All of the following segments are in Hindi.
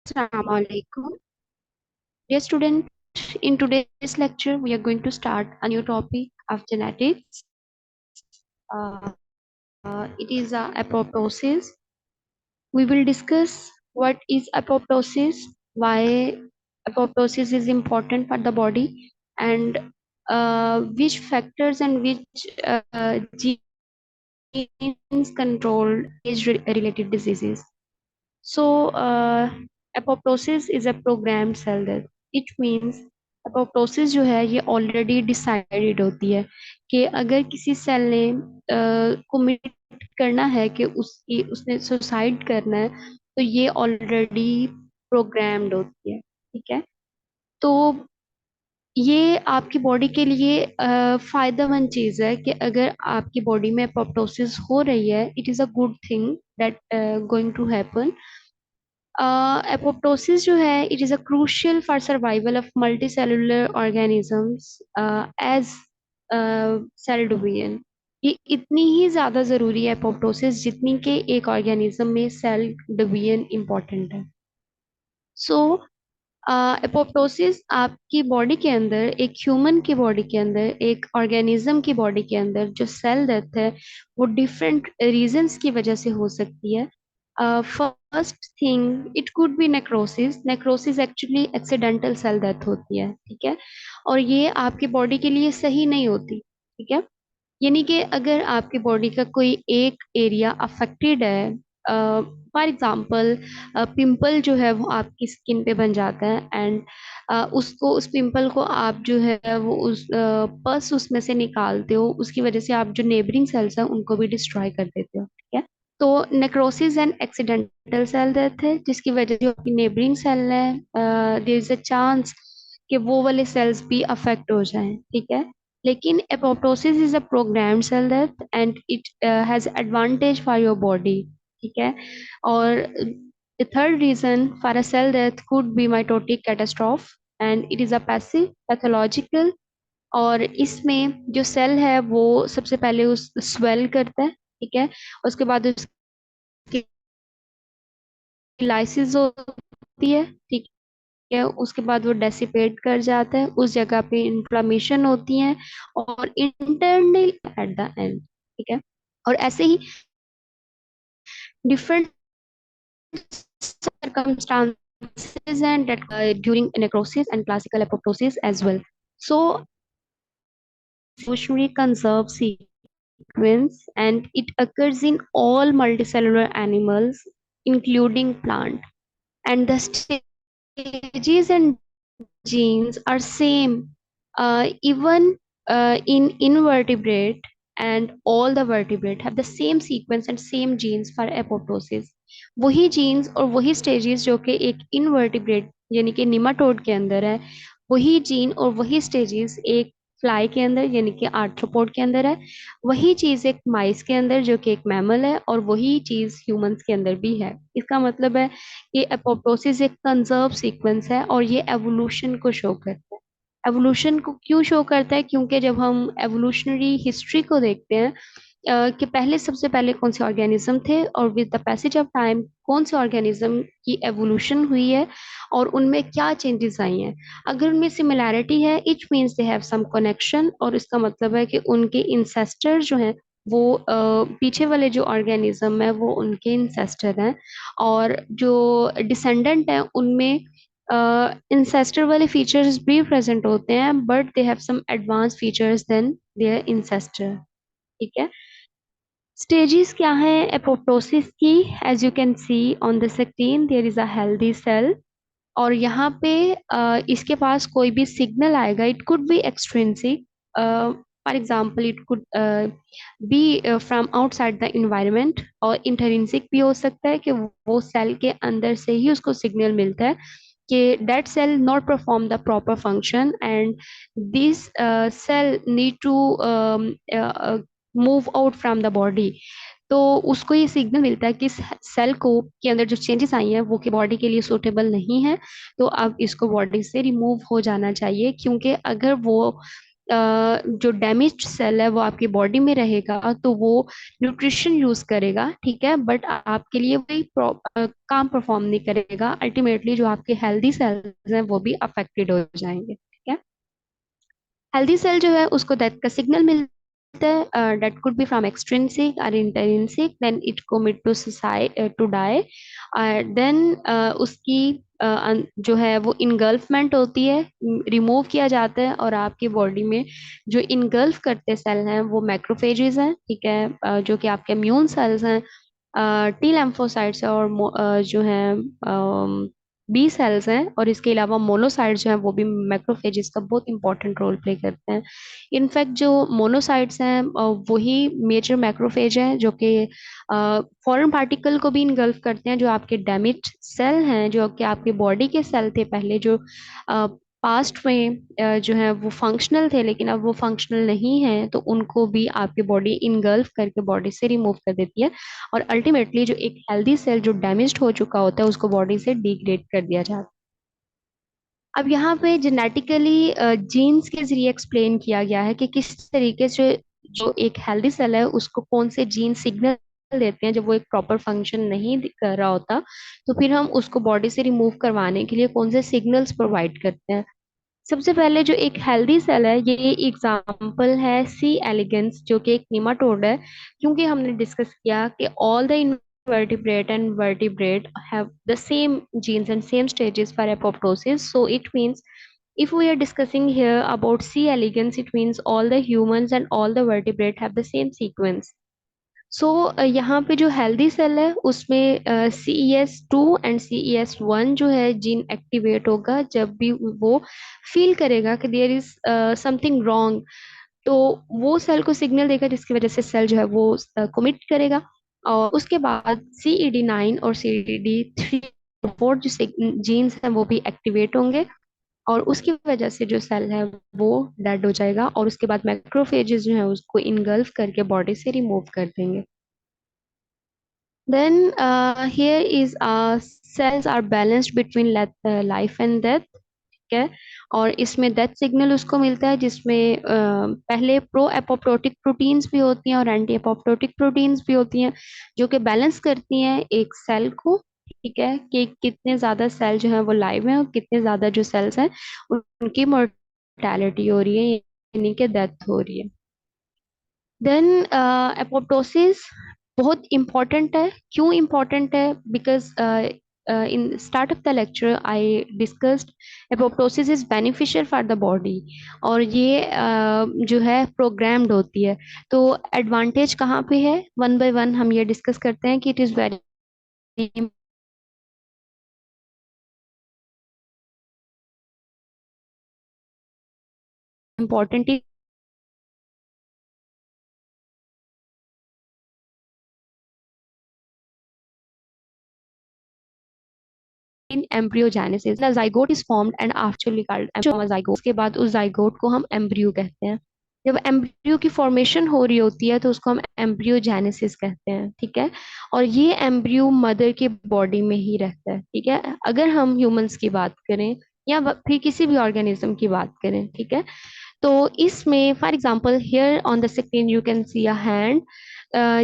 Assalamu alaikum. Dear student, in today's lecture, we are going to start a new topic of genetics. It is apoptosis. We will discuss what is apoptosis, why apoptosis is important for the body, and which factors and which genes control age-related diseases. So, apoptosis is a programmed cell death. It means apoptosis जो है ये ऑलरेडी डिसाइडेड होती है कि अगर किसी सेल ने commit करना है कि उसने सुसाइड करना है, तो ये ऑलरेडी प्रोग्राम्ड होती है। ठीक है। तो ये आपकी बॉडी के लिए फायदेमंद चीज है कि अगर आपकी बॉडी में apoptosis हो रही है, it is a good thing that going to happen. apoptosis जो है, it is a crucial for survival of multicellular organisms as cell division। ये इतनी ही ज्यादा जरूरी है apoptosis जितनी कि एक ऑर्गेनिज्म में सेल डिवीजन इम्पोर्टेंट है। सो एपोप्टोसिस आपकी बॉडी के अंदर, एक ह्यूमन की बॉडी के अंदर, एक ऑर्गेनिज्म की बॉडी के अंदर जो सेल डेथ है, वो डिफरेंट रीजंस की वजह से हो सकती है। First thing, it could be necrosis. Necrosis actually accidental cell death होती है। ठीक है। और ये आपकी बॉडी के लिए सही नहीं होती। ठीक है। यानी कि अगर आपकी बॉडी का कोई एक एरिया अफेक्टेड है, फॉर एग्जांपल पिंपल जो है वो आपकी स्किन पे बन जाता है, एंड उसको, उस पिंपल को आप जो है वो उस पस उसमें से निकालते हो, उसकी वजह से आप जो नेबरिंग सेल्स हैं उनको भी डिस्ट्रॉय कर देते हो। ठीक है। तो necrosis and accidental cell death है, जिसकी वजह से जो आपकी नेबरिंग सेल है, देयर इज अ चांस कि वो वाले सेल्स भी अफेक्ट हो जाएं। ठीक है। लेकिन apoptosis is a programmed cell death and it has advantage for your body। ठीक है। और the third reason for a cell death could be mitotic catastrophe and it is a passive pathological। और इसमें जो सेल है वो सबसे पहले उस स्वेल करता है। ठीक है। उसके बाद उसकी लाइसिस होती है। ठीक है। उसके बाद वो डेसिपेट कर जाता है, उस जगह पे इन्फ्लामेशन होती है, और इंटरनल एट द एंड। ठीक है। और ऐसे ही different circumstances and that during necrosis and classical apoptosis as well. So evolutionary conserved sequence, and it occurs in all multicellular animals including plant, and the stages and genes are same, even in invertebrate, and all the vertebrate have the same sequence and same genes for apoptosis। वही genes और वही stages जो कि एक invertebrate यानी कि निमाटोड के अंदर है, वही जीन और वही स्टेजेस एक फ्लाई के अंदर यानी कि आर्थ्रोपोड के अंदर है, वही चीज एक माइस के अंदर जो कि एक मैमल है, और वही चीज ह्यूमंस के अंदर भी है। इसका मतलब है कि एपोप्टोसिस एक कंजर्व सीक्वेंस है और ये एवोल्यूशन को शो करता है। एवोल्यूशन को क्यों शो करता है? क्योंकि जब हम एवोल्यूशनरी हिस्ट्री को देखते हैं, कि पहले, सबसे पहले कौन से ऑर्गेनिज्म थे और with the passage of time कौन से ऑर्गेनिज्म की एवोल्यूशन हुई है और उनमें क्या चेंजेस आई हैं। अगर उनमें सिमिलैरिटी है, it means they have some connection, और इसका मतलब है कि उनके इंसेस्टर जो हैं वो पीछे वाले जो ऑर्गेनिज्म है वो उनके इंसेस्टर हैं, और जो डिसेंडेंट हैं उनमें इंसेस्टर वाले फीचर्स भी प्रेजेंट होते हैं, but they have some advance features than their ancestor. ठीक है। स्टेजेस क्या है एपोप्टोसिस की? As you can see on the screen, there is a healthy cell, और यहाँ पे इसके पास कोई भी सिग्नल आएगा, it could be extrinsic, for example it could be from outside the environment, और इंटरिंसिक भी हो सकता है कि वो सेल के अंदर से ही उसको सिग्नल मिलता है कि that cell not perform the proper function and this cell need to move out from the body। तो उसको ये सिग्नल मिलता है कि सेल को के अंदर जो चेंजेस आई हैं वो कि बॉडी के लिए सूटेबल नहीं है, तो अब इसको बॉडी से रिमूव हो जाना चाहिए, क्योंकि अगर वो जो डैमेज्ड सेल है वो आपकी बॉडी में रहेगा तो वो न्यूट्रिशन यूज करेगा, ठीक है, बट आपके लिए वही काम परफॉर्म नहीं करेगा। अल्टीमेटली जो आपके हेल्दी सेल्स हैं वो भी अफेक्टेड हो जाएंगे, ठीक है। हेल्दी सेल जो है उसको डेथ का सिग्नल मिलता है, that could be from extrinsic और intrinsic, then it commit to suicide to die, then उसकी जो है वो इनगल्फमेंट होती है, रिमूव किया जाता है, और आपकी बॉडी में जो इनगल्फ करते सेल हैं वो मैक्रोफेजेस हैं, ठीक है, जो कि आपके इम्यून सेल्स हैं, टी lymphocytes है, और जो है बी सेल्स हैं, और इसके अलावा मोनोसाइट्स जो हैं वो भी मैक्रोफेजेस का बहुत इंपॉर्टेंट रोल प्ले करते हैं। इनफैक्ट जो मोनोसाइट्स हैं वही मेजर मैक्रोफेज हैं जो कि फॉरेन पार्टिकल को भी इनगल्फ करते हैं, जो आपके डैमेज सेल हैं, जो कि आपके बॉडी के सेल थे पहले, जो पास्ट में जो है वो फंक्शनल थे लेकिन अब वो फंक्शनल नहीं है, तो उनको भी आपकी बॉडी इनगल्फ करके बॉडी से रिमूव कर देती है, और अल्टीमेटली जो एक हेल्दी सेल जो डैमेज्ड हो चुका होता है उसको बॉडी से डिग्रेड कर दिया जाता है। अब यहाँ पे जेनेटिकली जीन्स के जरिए एक्सप्लेन किया गया है कि किस तरीके से जो एक हेल्दी सेल है उसको कौन से जीन सिग्नल देते हैं जब वो एक प्रॉपर फंक्शन नहीं कर रहा होता, तो फिर हम उसको बॉडी से रिमूव करवाने के लिए कौन से सिग्नल्स प्रोवाइड करते हैं। सबसे पहले जो एक हेल्दी सेल है, ये एग्जाम्पल है सी एलिगेंस जो कि एक निमाटोड है, क्योंकि हमने डिस्कस किया कि all the invertebrate and vertebrate have the same genes and same stages for apoptosis. So it means if we are discussing here about C. elegans, it means all the humans and all the vertebrate have the same sequence. सो यहाँ पे जो हेल्दी सेल है उसमें CES2 एंड CES1 जो है जीन एक्टिवेट होगा जब भी वो फील करेगा कि देयर इज समथिंग रॉन्ग, तो वो सेल को सिग्नल देगा जिसकी वजह से सेल जो है वो कमिट करेगा, और उसके बाद CED9 और CED3 फोर जो जीन्स हैं वो भी एक्टिवेट होंगे, और उसकी वजह से जो सेल है वो डेड हो जाएगा, और उसके बाद मैक्रोफेजेस जो है उसको इनगल्फ करके बॉडी से रिमूव कर देंगे। Then here is cells are balanced between life and death, ठीक है, और इसमें डेथ सिग्नल उसको मिलता है जिसमें पहले प्रो एपोप्टोटिक प्रोटीन्स भी होती हैं और एंटी एपोप्टोटिक प्रोटीन्स भी होती हैं जो कि बैलेंस करती हैं एक सेल को, ठीक है, कि कितने ज्यादा सेल जो है वो लाइव हैं और कितने ज्यादा जो सेल्स हैं उनकी मोर्टेलिटी हो रही है, यानी कि डेथ हो रही है। देन एपोप्टोसिस बहुत इम्पॉर्टेंट है। क्यों इम्पॉर्टेंट है? Because in start of the lecture I discussed apoptosis is beneficial for the body, और ये जो है प्रोग्राम्ड होती है। तो एडवांटेज कहाँ पे है, वन बाय वन हम ये डिस्कस करते हैं कि it is very important in embryogenesis. Zygote is formed and after zygote के बाद उस जाइगोट को हम एम्ब्रियो कहते हैं। जब एम्ब्रियो की फॉर्मेशन हो रही होती है तो उसको हम एम्ब्रियोजेनेसिस कहते हैं, ठीक है, और ये एम्ब्रियो मदर के बॉडी में ही रहता है, ठीक है। अगर हम ह्यूमंस की बात करें या फिर किसी भी ऑर्गेनिज्म की बात करें, ठीक है, तो इसमें for example here on the screen you can C a hand,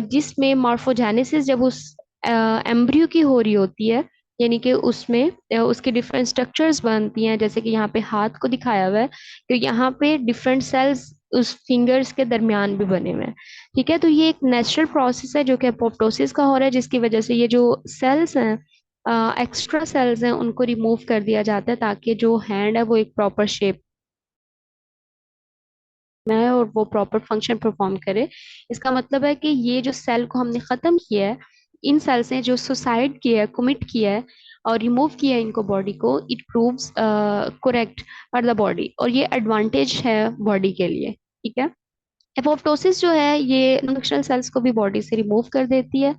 जिसमें मॉर्फोजेनेसिस जब उस एम्ब्रियो की हो रही होती है, यानी कि उसमें उसके डिफरेंट स्ट्रक्चर्स बनती हैं, जैसे कि यहाँ पे हाथ को दिखाया हुआ है, तो यहाँ पे डिफरेंट सेल्स उस फिंगर्स के दरमियान भी बने हुए हैं, ठीक है। तो ये एक नेचुरल प्रोसेस है जो कि अपोप्टोसिस का हो रहा है, जिसकी वजह से ये जो सेल्स हैं, एक्स्ट्रा सेल्स हैं, उनको रिमूव कर दिया जाता है ताकि जो हैंड है वो एक प्रॉपर शेप में है और वो प्रॉपर फंक्शन परफॉर्म करे। इसका मतलब है कि ये जो सेल को हमने खत्म किया है, इन सेल से जो सुसाइड किया है, कमिट किया है और रिमूव किया है इनको बॉडी को, it proves correct for the body, और ये एडवांटेज है बॉडी के लिए, ठीक है। एपोप्टोसिस जो है ये फंक्शनल सेल्स को भी बॉडी से रिमूव कर देती है।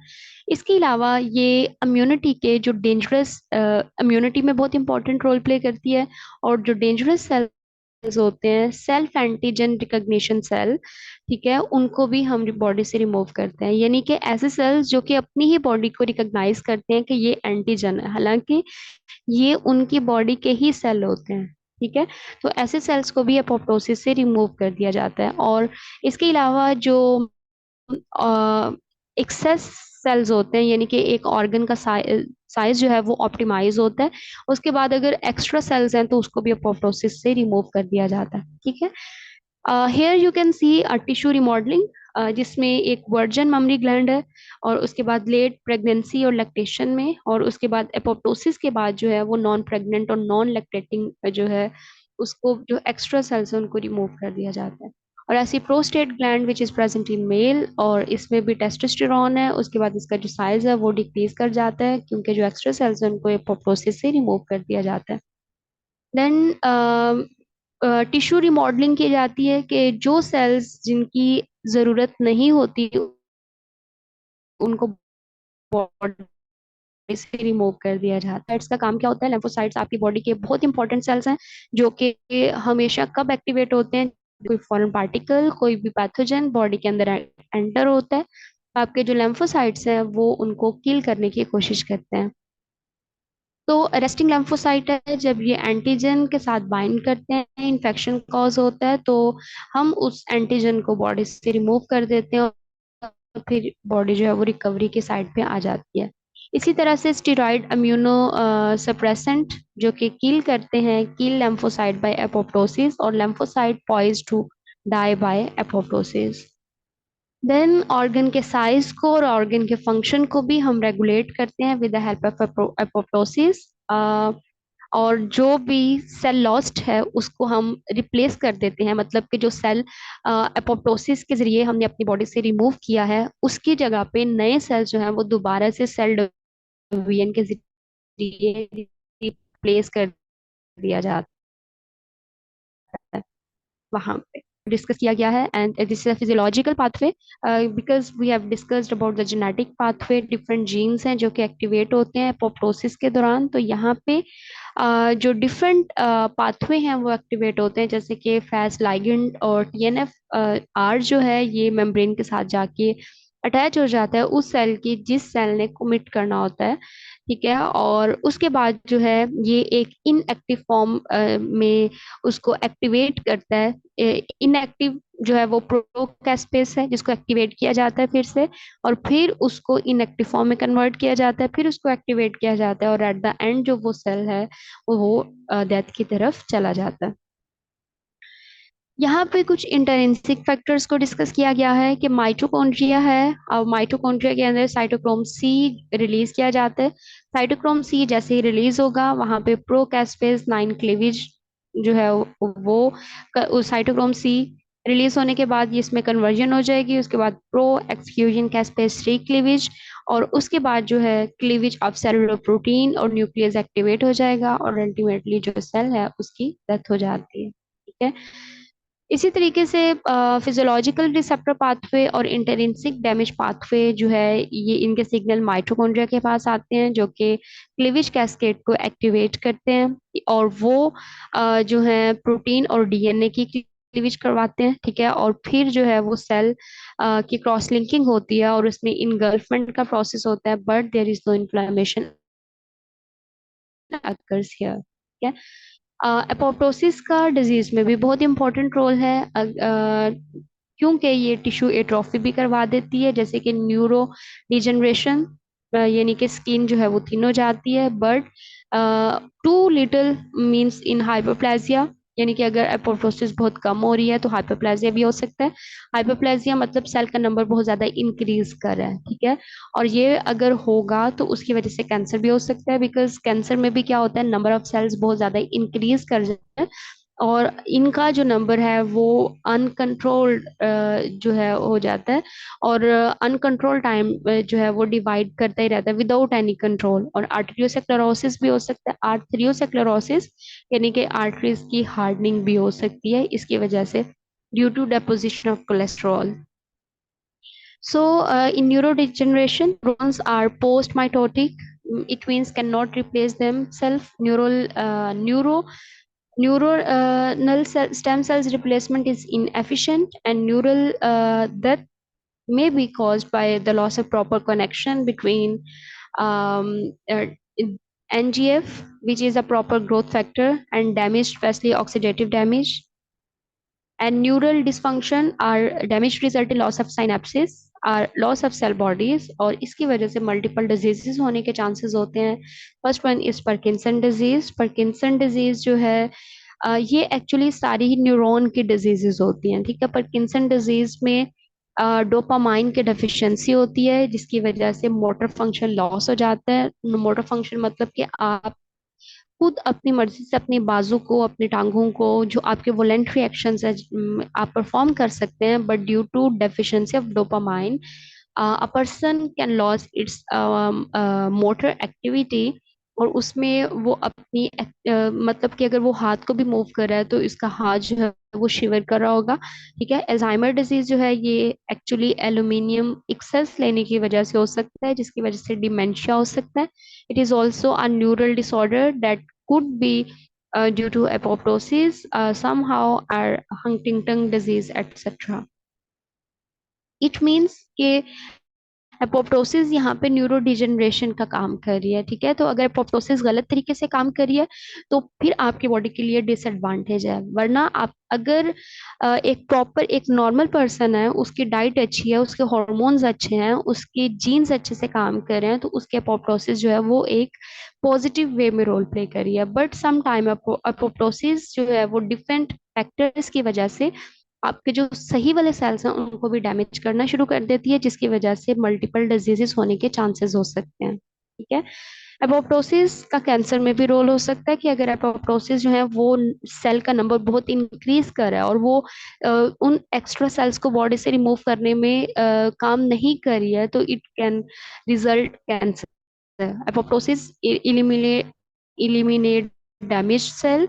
इसके अलावा ये इम्यूनिटी के जो डेंजरस इम्यूनिटी में बहुत इंपॉर्टेंट रोल प्ले करती है, और जो डेंजरस सेल्स होते हैं, सेल्फ एंटीजन रिकग्निशन सेल, ठीक है, उनको भी हम बॉडी से रिमूव करते हैं, यानी कि ऐसे सेल्स जो कि अपनी ही बॉडी को रिकॉग्नाइज करते हैं कि ये एंटीजन है, हालांकि ये उनकी बॉडी के ही सेल होते हैं, ठीक है। तो ऐसे सेल्स को भी एपोप्टोसिस से रिमूव कर दिया जाता है। और इसके अलावा जो एक्सेस सेल्स होते हैं, यानी कि एक ऑर्गन का साइज जो है वो ऑप्टिमाइज होता है, उसके बाद अगर एक्स्ट्रा सेल्स हैं तो उसको भी अपोप्टोसिस से रिमूव कर दिया जाता है। ठीक है। Here you can see tissue remodelling, जिसमें एक वर्जन ममरी ग्लैंड है, और उसके बाद लेट प्रेगनेंसी और लैक्टेशन में, और उसके बाद एपोप्टोसिस के बाद जो है वो नॉन प्रेग्नेंट और नॉन लैक्टेटिंग जो है उसको जो एक्स्ट्रा सेल्स है उनको रिमूव कर दिया जाता है। और ऐसी prostate gland which is present in male, और इसमें भी टेस्टोस्टेरोन है, उसके बाद इसका जो साइज है वो डिक्रीज कर जाता है क्योंकि जो एक्स्ट्रा सेल्स है उनको एपोप्टोसिस से रिमूव कर दिया जाता है। देन टिश्यू रिमॉडलिंग की जाती है कि जो सेल्स जिनकी जरूरत नहीं होती उनको बॉडी से रिमूव कर दिया जाता है। इसका काम क्या होता है? lymphocytes आपकी बॉडी के बहुत इंपॉर्टेंट सेल्स हैं जो कि हमेशा कब एक्टिवेट होते हैं? कोई फॉरेन पार्टिकल, कोई भी पैथोजन बॉडी के अंदर एंटर होता है, आपके जो lymphocytes हैं वो उनको किल करने की कोशिश करते हैं। तो रेस्टिंग lymphocyte है, जब ये एंटीजन के साथ बाइंड करते हैं, इन्फेक्शन कॉज होता है, तो हम उस एंटीजन को बॉडी से रिमूव कर देते हैं, और फिर बॉडी जो है वो रिकवरी के साइड पे आ जाती है। इसी तरह से स्टेरॉइड इम्यूनो सप्रेसेंट जो कि किल करते हैं, किल lymphocyte बाय एपोप्टोसिस, और lymphocyte poised to die by apoptosis. Then organ के साइज को और ऑर्गन के फंक्शन को भी हम रेगुलेट करते हैं with the help of apoptosis. और जो भी सेल लॉस्ट है उसको हम रिप्लेस कर देते हैं, मतलब कि जो सेल एपोप्टोसिस के जरिए हमने अपनी बॉडी से रिमूव किया है उसकी जगह पे नए सेल जो हैं वो दोबारा से सेल डिवीजन के जरिए रिप्लेस कर दिया जाता है वहां पे डिस्कस किया गया है। And this is a physiological pathway, because we have discussed about the genetic pathway. Different genes हैं जो कि एक्टिवेट होते हैं एपोप्टोसिस के दौरान, तो यहाँ पे जो डिफरेंट पाथवे हैं वो एक्टिवेट होते हैं, जैसे कि फैस लाइगेंड और टीएनएफ आर जो है ये मेम्ब्रेन के साथ जाके अटैच हो जाता है उस सेल की जिस सेल ने कमिट करना होता है। ठीक है। और उसके बाद जो है ये एक इनएक्टिव फॉर्म में उसको एक्टिवेट करता है। इनएक्टिव जो है वो प्रोकैस्पेस है जिसको एक्टिवेट किया जाता है फिर से, और फिर उसको इनएक्टिव फॉर्म में कन्वर्ट किया जाता है, फिर उसको एक्टिवेट किया जाता है, और एट द एंड जो वो सेल है वो डेथ की तरफ चला जाता है। यहाँ पे कुछ इंटरिंसिक फैक्टर्स को डिस्कस किया गया है कि माइटोकॉन्ड्रिया है, और माइटोकॉन्ड्रिया के अंदर साइटोक्रोम सी रिलीज किया जाता है। साइटोक्रोम सी जैसे ही रिलीज होगा वहाँ पे प्रोकैस्पेज 9 क्लीवेज जो है वो साइटोक्रोम सी रिलीज होने के बाद ये इसमें कन्वर्जन हो जाएगी, उसके बाद प्रो एक्सक्लूजन कैस्पेज 3 क्लीवेज, और उसके बाद जो है क्लीवेज ऑफ सेलुलर प्रोटीन और न्यूक्लियस एक्टिवेट हो जाएगा, और अल्टीमेटली जो सेल है उसकी डेथ हो जाती है। ठीक है। इसी तरीके से फिजियोलॉजिकल रिसेप्टर पाथवे और इंटरिंसिक डैमेज पाथवे जो है ये इनके सिग्नल माइटोकॉन्ड्रिया के पास आते हैं जो कि क्लीवेज कैस्केड को एक्टिवेट करते हैं, और वो जो है प्रोटीन और डीएनए की क्लीवेज करवाते हैं। ठीक है। और फिर जो है वो सेल की क्रॉस लिंकिंग होती है और उसमें इनगल्फमेंट का प्रोसेस होता है, but there is no inflammation occurs here. ठीक है। एपोप्टोसिस का डिजीज में भी बहुत इंपॉर्टेंट रोल है, क्योंकि ये टिश्यू एट्रोफी भी करवा देती है, जैसे कि न्यूरो डिजनरेशन, यानी कि स्किन जो है वो थिन हो जाती है, but too little means in hyperplasia, यानी कि अगर एपोप्टोसिस बहुत कम हो रही है तो हाइपरप्लेजिया भी हो सकता है। हाइपरप्लेजिया मतलब सेल का नंबर बहुत ज्यादा इंक्रीज कर रहा है। ठीक है। और ये अगर होगा तो उसकी वजह से कैंसर भी हो सकता है, बिकॉज कैंसर में भी क्या होता है, नंबर ऑफ सेल्स बहुत ज्यादा इंक्रीज कर जाता है, और इनका जो नंबर है वो अनकंट्रोल्ड जो है हो जाता है, और अनकंट्रोल टाइम जो है वो डिवाइड करता ही रहता है विदाउट एनी कंट्रोल। और आर्टेरियोस्क्लेरोसिस भी हो सकता है, आर्थरियोस्क्लेरोसिस यानी कि आर्टरीज की हार्डनिंग भी हो सकती है इसकी वजह से, due to deposition of cholesterol. So, in neurodegeneration, neurons are post-mitotic. It means cannot replace themselves. Neuronal stem cells replacement is inefficient, and neural death may be caused by the loss of proper connection between um, uh, NGF which is a proper growth factor, and damage, especially oxidative damage. And neural dysfunction are damage result in loss of synapses or loss of cell bodies, और इसकी वजह से मल्टीपल डिजीजेस होने के चांसेस होते हैं. First one is Parkinson disease. Parkinson disease जो है ये एक्चुअली सारी ही न्यूरॉन की डिजीजेस होती हैं. ठीक है, पार्किंसन डिजीज में डोपामाइन की डेफिशिएंसी होती है, जिसकी वजह से मोटर फंक्शन लॉस हो जाता है. मोटर फंक्शन मतलब कि आप खुद अपनी मर्जी से अपनी बाजू को, अपनी टांगों को, जो आपके वॉलेंट्री एक्शंस है, आप परफॉर्म कर सकते हैं, but due to deficiency of dopamine a person can lose its motor activity. और उसमें वो अपनी मतलब कि अगर वो हाथ को भी मूव कर रहा है तो इसका हाथ जो है वो शिवर कर रहा होगा. ठीक है, अल्जाइमर डिजीज जो है ये एक्चुअली एल्यूमिनियम एक्सेस लेने की वजह से हो सकता है, जिसकी वजह से डिमेंशिया हो सकता है. It is also a neural disorder that could be due to apoptosis, somehow or Huntington disease, etc. It means कि एपोप्टोसिस यहाँ पे न्यूरो डिजेनरेशन का काम कर रही है. ठीक है, तो अगर एपोप्टोसिस गलत तरीके से काम कर रही है तो फिर आपकी बॉडी के लिए डिसएडवांटेज है. वरना आप अगर एक प्रॉपर एक नॉर्मल पर्सन है, उसकी डाइट अच्छी है, उसके हॉर्मोन्स अच्छे हैं, उसके जीन्स अच्छे से काम कर रहे हैं, तो उसके एपोप्टोसिस जो है वो एक पॉजिटिव वे में रोल प्ले कर रही है. बट सम टाइम एपोप्टोसिस जो है वो डिफरेंट फैक्टर्स की वजह से आपके जो सही वाले सेल्स हैं उनको भी डैमेज करना शुरू कर देती है, जिसकी वजह से मल्टीपल डिजीजेस होने के चांसेस हो सकते हैं. ठीक है, एपोप्टोसिस का कैंसर में भी रोल हो सकता है कि अगर एपोप्टोसिस जो है वो सेल का नंबर बहुत इंक्रीज कर रहा है और वो उन एक्स्ट्रा सेल्स को बॉडी से रिमूव करने में काम नहीं कर रही है, तो it can result cancer. Apoptosis eliminate damaged cell.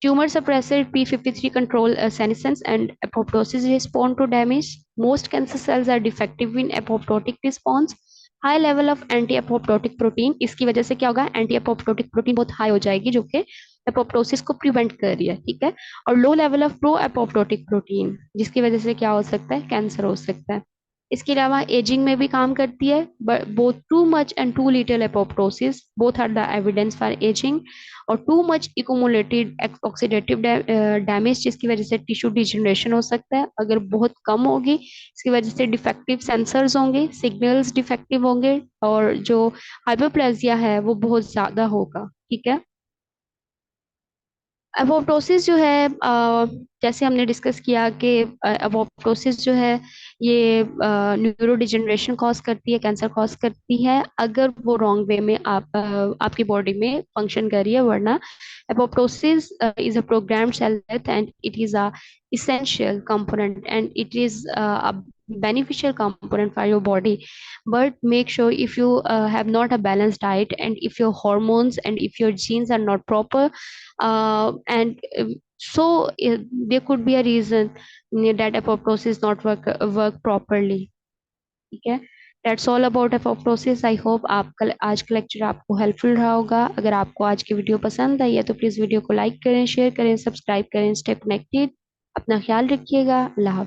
Tumor suppressor p53 control senescence and apoptosis respond to damage. Most cancer cells are defective in apoptotic response. High level of anti apoptotic protein, इसकी वजह से क्या होगा, एंटी एपोप्टोटिक प्रोटीन बहुत हाई हो जाएगी जो कि एपोप्टोसिस को प्रिवेंट कर रही है. ठीक है, और low level of pro apoptotic protein, जिसकी वजह से क्या हो सकता है, कैंसर हो सकता है. इसके अलावा एजिंग में भी काम करती है. Both too much and too little apoptosis both are the evidence for ageing. और too much accumulated oxidative damage, जिसकी वजह से टिश्यू डिजनरेशन हो सकता है. अगर बहुत कम होगी इसकी वजह से डिफेक्टिव सेंसर्स होंगे, सिग्नल्स डिफेक्टिव होंगे, और जो हाइपोप्लेजिया है वो बहुत ज्यादा होगा. ठीक है, एपोप्टोसिस जो है जैसे हमने डिस्कस किया कि एपोप्टोसिस जो है ये न्यूरो डिजेनरेशन कॉज करती है, कैंसर कॉज करती है, अगर वो रॉन्ग वे में आपकी बॉडी में फंक्शन कर रही है. वरना apoptosis is a programmed cell death and it is a essential component and it is a beneficial component for your body. But make sure if you have not a balanced diet, and if your hormones and if your genes are not proper, and so there could be a reason that apoptosis not work properly. ठीक है, that's all about apoptosis. I hope आपका आज का लेक्चर आपको हेल्पफुल रहा होगा. अगर आपको आज की वीडियो पसंद आई है तो प्लीज़ वीडियो को लाइक करें, शेयर करें, सब्सक्राइब करें. Stay connected. अपना ख्याल रखिएगा. अल्लाह हाफ़िज़.